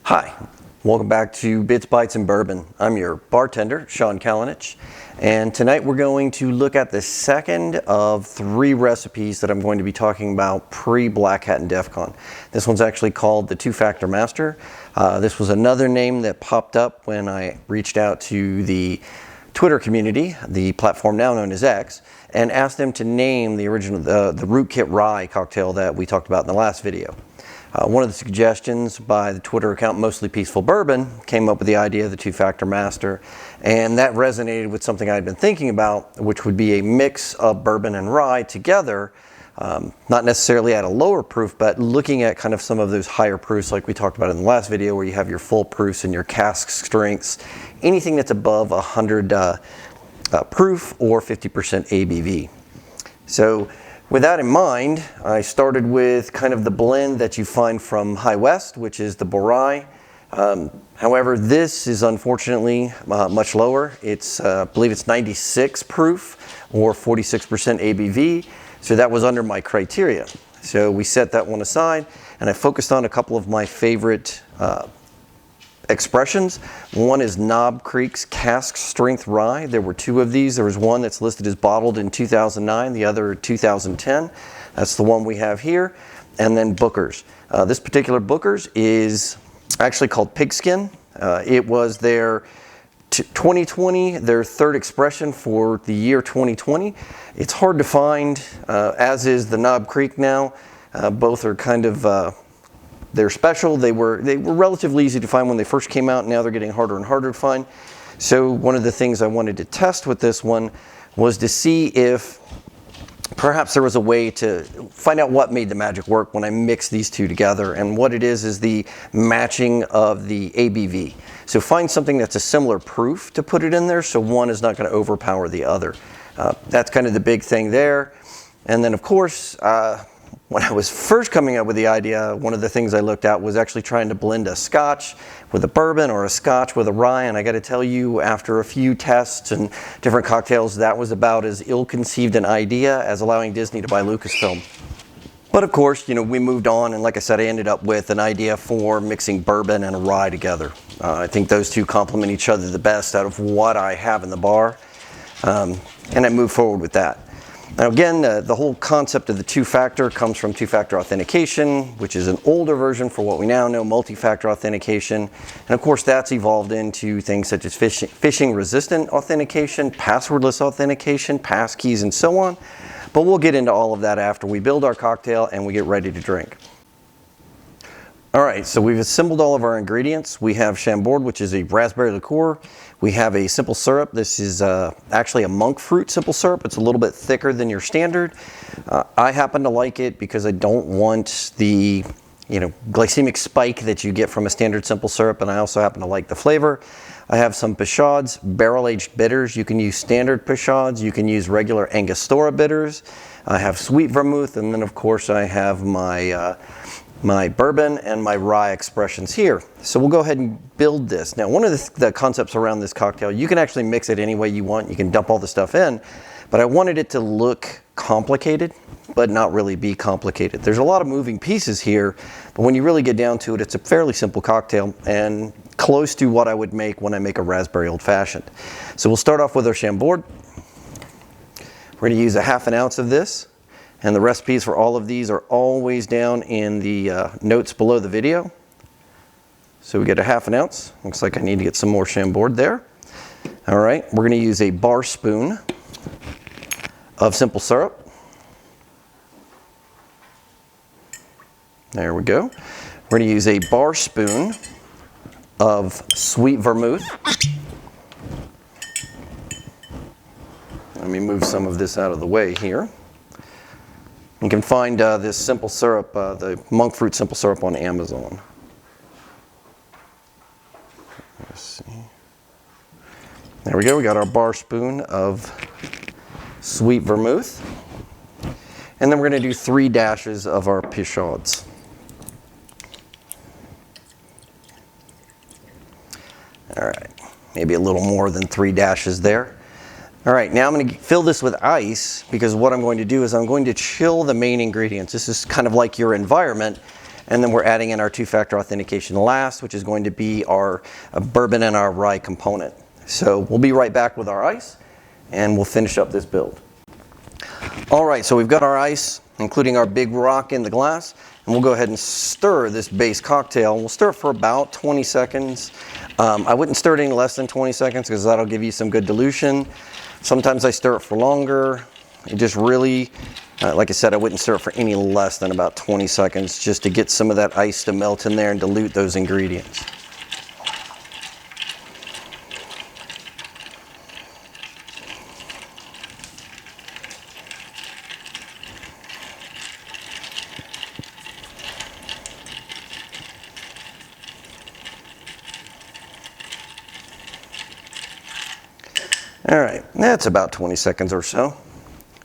Hi, welcome back to Bytes and Bourbon. I'm your bartender, Sean Kalinich, and tonight we're going to look at the second of 3 recipes that I'm going to be talking about pre-Black Hat and DEF CON. This one's actually called the Two-Factor Master. This was another name that popped up when I reached out to the Twitter community, the platform now known as X, and asked them to name the original, the Rootkit Rye cocktail that we talked about in the last video. One of the suggestions by the Twitter account Mostly Peaceful Bourbon came up with the idea of the Two-Factor Master, and that resonated with something I'd been thinking about, which would be a mix of bourbon and rye together, not necessarily at a lower proof, but looking at kind of some of those higher proofs like we talked about in the last video, where you have your full proofs and your cask strengths, anything that's above 100 proof or 50% ABV. So with that in mind, I started with kind of the blend that you find from High West, which is the Rye. However, this is unfortunately much lower. It's, I believe it's 96 proof or 46% ABV. So that was under my criteria. So we set that one aside, and I focused on a couple of my favorite expressions. One is Knob Creek's Cask Strength Rye. There were 2 of these. There was one that's listed as bottled in 2009, the other 2010. That's the one we have here. And then Booker's. This particular Booker's is actually called Pigskin. It was their 2020, their 3rd expression for the year 2020. It's hard to find, as is the Knob Creek now. Both are kind of they're special. They were relatively easy to find when they first came out. Now they're getting harder and harder to find. So one of the things I wanted to test with this one was to see if perhaps there was a way to find out what made the magic work when I mixed these 2 together. And what it is the matching of the ABV. So find something that's a similar proof to put it in there, so one is not going to overpower the other. That's kind of the big thing there. And then of course, when I was first coming up with the idea, one of the things I looked at was actually trying to blend a scotch with a bourbon or a scotch with a rye. And I got to tell you, after a few tests and different cocktails, that was about as ill-conceived an idea as allowing Disney to buy Lucasfilm. But of course, we moved on, and like I said, I ended up with an idea for mixing bourbon and a rye together. I think those 2 complement each other the best out of what I have in the bar, and I moved forward with that. Now again, the whole concept of the 2-factor comes from 2-factor authentication, which is an older version for what we now know, multi-factor authentication. And of course, that's evolved into things such as phishing-resistant authentication, passwordless authentication, passkeys, and so on. But we'll get into all of that after we build our cocktail and we get ready to drink. All right, so we've assembled all of our ingredients. We have Chambord, which is a raspberry liqueur. We have a simple syrup. This is actually a monk fruit simple syrup. It's a little bit thicker than your standard. I happen to like it because I don't want the glycemic spike that you get from a standard simple syrup, and I also happen to like the flavor. I have some Peychuads barrel-aged bitters. You can use standard Peychuads. You can use regular Angostura bitters. I have sweet vermouth, and then of course I have my bourbon and my rye expressions here. So we'll go ahead and build this. Now, one of the concepts around this cocktail, you can actually mix it any way you want. You can dump all the stuff in, but I wanted it to look complicated, but not really be complicated. There's a lot of moving pieces here, but when you really get down to it, it's a fairly simple cocktail and close to what I would make when I make a raspberry old fashioned. So we'll start off with our Chambord. We're gonna use a ½ ounce of this. And the recipes for all of these are always down in the notes below the video. So we get a ½ ounce. Looks like I need to get some more Chambord there. All right, we're going to use a bar spoon of simple syrup. There we go. We're going to use a bar spoon of sweet vermouth. Let me move some of this out of the way here. You can find this simple syrup, the monk fruit simple syrup, on Amazon. Let's see. There we go. We got our bar spoon of sweet vermouth. And then we're going to do 3 dashes of our Peychuads. All right. Maybe a little more than 3 dashes there. All right, now I'm going to fill this with ice, because what I'm going to do is I'm going to chill the main ingredients. This is kind of like your environment, And then we're adding in our two-factor authentication last, which is going to be our bourbon and our rye component. So we'll be right back with our ice, and we'll finish up this build. All right, so we've got our ice, including our big rock in the glass, and we'll go ahead and stir this base cocktail. We'll stir it for about 20 seconds. I wouldn't stir it any less than 20 seconds because that'll give you some good dilution. Sometimes I stir it for longer. It just really, like I said, I wouldn't stir it for any less than about 20 seconds just to get some of that ice to melt in there and dilute those ingredients. All right, that's about 20 seconds or so.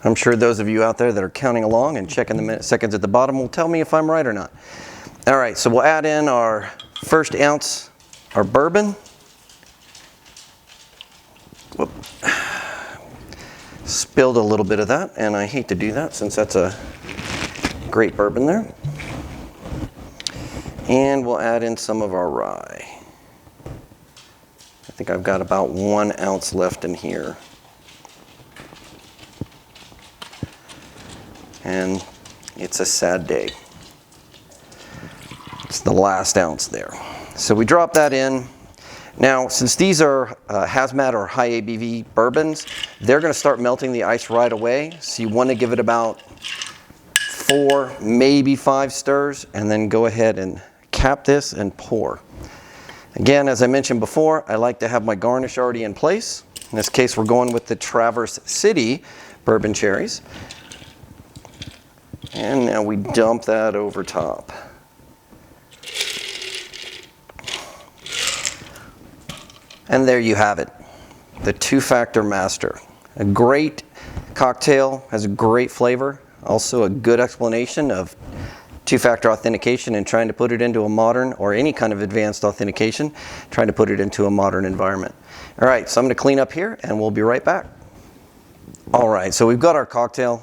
I'm sure those of you out there that are counting along and checking the seconds at the bottom will tell me if I'm right or not. All right, so we'll add in our first ounce, our bourbon. Whoop. Spilled a little bit of that, and I hate to do that since that's a great bourbon there. And we'll add in some of our rye. I think I've got about 1 ounce left in here. And it's a sad day. It's the last ounce there. So we drop that in. Now, since these are hazmat or high ABV bourbons, they're going to start melting the ice right away. So you want to give it about 4, maybe 5 stirs, and then go ahead and cap this and pour. Again, as I mentioned before, I like to have my garnish already in place. In this case, we're going with the Traverse City bourbon cherries. And now we dump that over top. And there you have it, the two-factor master. A great cocktail, has a great flavor, also a good explanation of two-factor authentication and trying to put it into a modern or any kind of advanced authentication, trying to put it into a modern environment. All right, so I'm going to clean up here and we'll be right back. All right, so we've got our cocktail.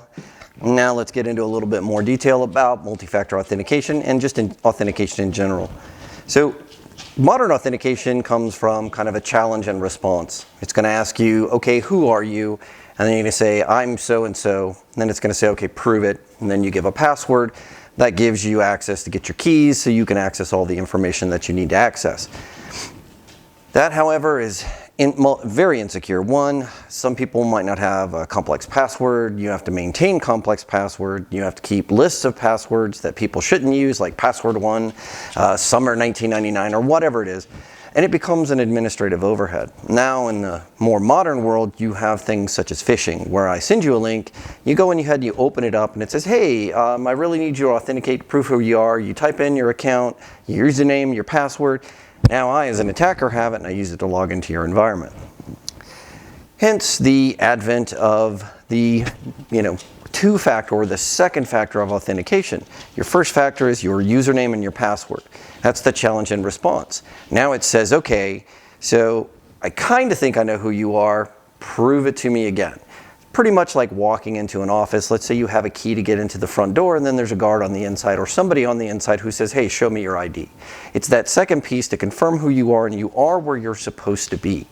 Now let's get into a little bit more detail about multi-factor authentication and just authentication in general. So modern authentication comes from kind of a challenge and response. It's going to ask you, okay, who are you? And then you're going to say, I'm so-and-so. And then it's going to say, okay, prove it. And then you give a password. That gives you access to get your keys so you can access all the information that you need to access. That, however, is very insecure. One, some people might not have a complex password. You have to maintain complex password. You have to keep lists of passwords that people shouldn't use, like password 1, summer 1999, or whatever it is. And it becomes an administrative overhead. Now in the more modern world, you have things such as phishing, where I send you a link, you go in, you open it up, and it says, hey, I really need you to authenticate to prove who you are. You type in your account, your username, your password. Now I, as an attacker, have it, and I use it to log into your environment. Hence the advent of the, two-factor or the second factor of authentication. Your first factor is your username and your password. That's the challenge and response. Now it says, okay, so I kind of think I know who you are. Prove it to me again. Pretty much like walking into an office. Let's say you have a key to get into the front door, and then there's a guard on the inside or somebody on the inside who says, hey, show me your ID. It's that second piece to confirm who you are and you are where you're supposed to be.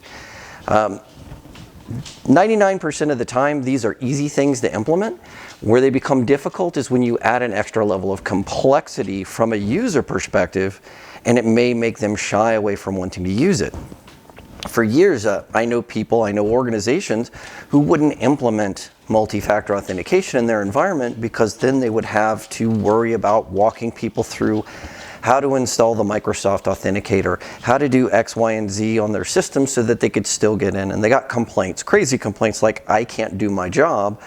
99% of the time, these are easy things to implement. Where they become difficult is when you add an extra level of complexity from a user perspective, and it may make them shy away from wanting to use it. For years, I know organizations who wouldn't implement multi-factor authentication in their environment because then they would have to worry about walking people through how to install the Microsoft Authenticator, how to do X, Y, and Z on their system so that they could still get in. And they got complaints, crazy complaints like, I can't do my job,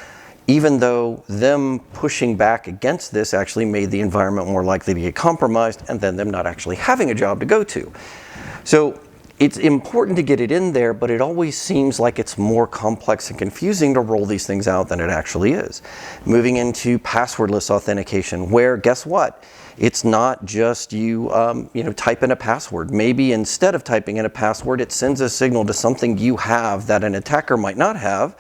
even though them pushing back against this actually made the environment more likely to get compromised and then them not actually having a job to go to. So it's important to get it in there, but it always seems like it's more complex and confusing to roll these things out than it actually is. Moving into passwordless authentication, where guess what? It's not just you type in a password. Maybe instead of typing in a password, it sends a signal to something you have that an attacker might not have,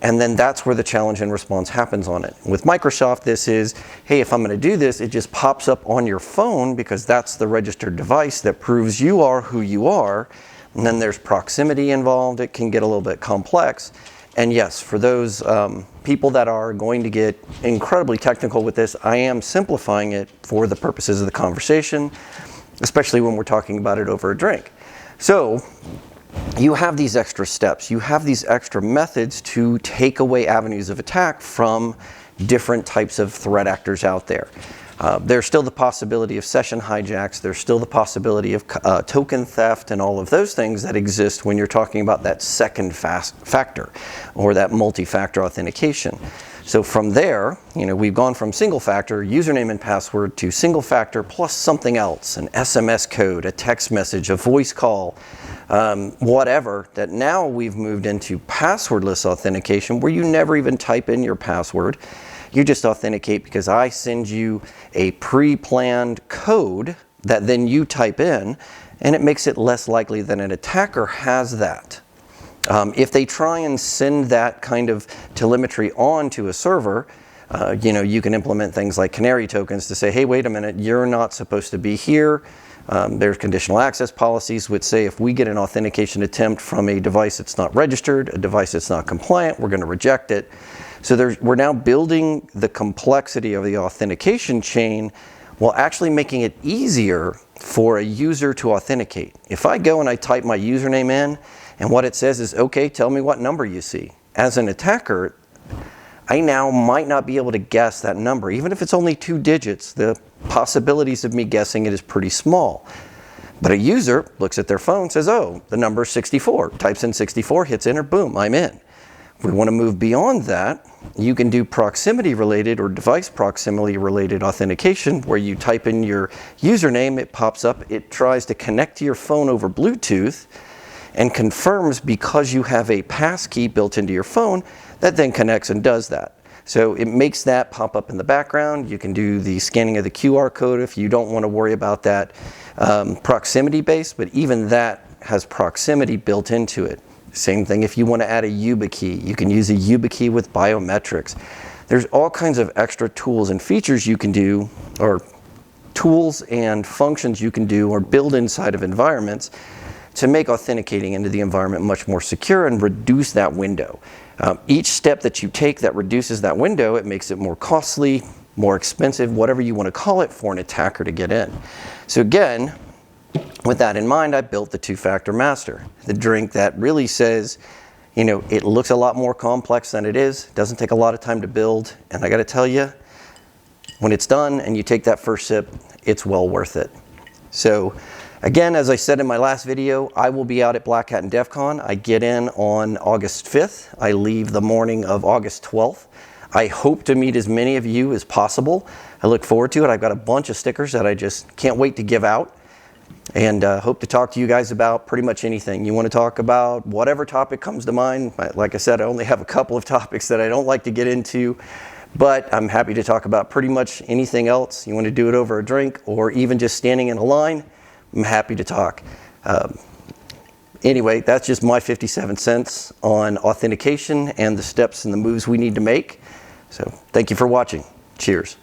And then that's where the challenge and response happens on it. With Microsoft, this is, hey, if I'm going to do this, it just pops up on your phone because that's the registered device that proves you are who you are. And then there's proximity involved. It can get a little bit complex. And yes, for those people that are going to get incredibly technical with this, I am simplifying it for the purposes of the conversation, especially when we're talking about it over a drink. So you have these extra steps. You have these extra methods to take away avenues of attack from different types of threat actors out there. There's still the possibility of session hijacks. There's still the possibility of token theft and all of those things that exist when you're talking about that second factor or that multi-factor authentication. So from there, we've gone from single factor, username and password, to single factor plus something else, an SMS code, a text message, a voice call, whatever, that now we've moved into passwordless authentication where you never even type in your password. You just authenticate because I send you a pre-planned code that then you type in, and it makes it less likely that an attacker has that. If they try and send that kind of telemetry on to a server, you can implement things like canary tokens to say, hey, wait a minute, you're not supposed to be here. There's conditional access policies which say if we get an authentication attempt from a device that's not registered, a device that's not compliant, we're going to reject it. So we're now building the complexity of the authentication chain while actually making it easier for a user to authenticate. If I go and I type my username in and what it says is, okay, tell me what number you see. As an attacker, I now might not be able to guess that number. Even if it's only 2 digits, the possibilities of me guessing it is pretty small. But a user looks at their phone, says, oh, the number is 64, types in 64, hits enter, boom, I'm in. If we want to move beyond that, you can do proximity related or device proximity related authentication where you type in your username, it pops up, it tries to connect to your phone over Bluetooth and confirms because you have a passkey built into your phone that then connects and does that. So it makes that pop up in the background. You can do the scanning of the QR code if you don't want to worry about that proximity based, but even that has proximity built into it. Same thing if you want to add a YubiKey. You can use a YubiKey with biometrics. There's all kinds of extra tools and features you can do, or tools and functions you can do or build inside of environments to make authenticating into the environment much more secure and reduce that window. Each step that you take that reduces that window, it makes it more costly, more expensive, whatever you want to call it, for an attacker to get in. So again, with that in mind, I built the two-factor master, the drink that really says, it looks a lot more complex than it is, doesn't take a lot of time to build, and I got to tell you, when it's done and you take that first sip, it's well worth it. So again, as I said in my last video, I will be out at Black Hat and DEF CON. I get in on August 5th. I leave the morning of August 12th. I hope to meet as many of you as possible. I look forward to it. I've got a bunch of stickers that I just can't wait to give out. And hope to talk to you guys about pretty much anything. You want to talk about whatever topic comes to mind. Like I said, I only have a couple of topics that I don't like to get into, but I'm happy to talk about pretty much anything else. You want to do it over a drink or even just standing in a line, I'm happy to talk. Anyway, that's just my 57 cents on authentication and the steps and the moves we need to make. So thank you for watching. Cheers.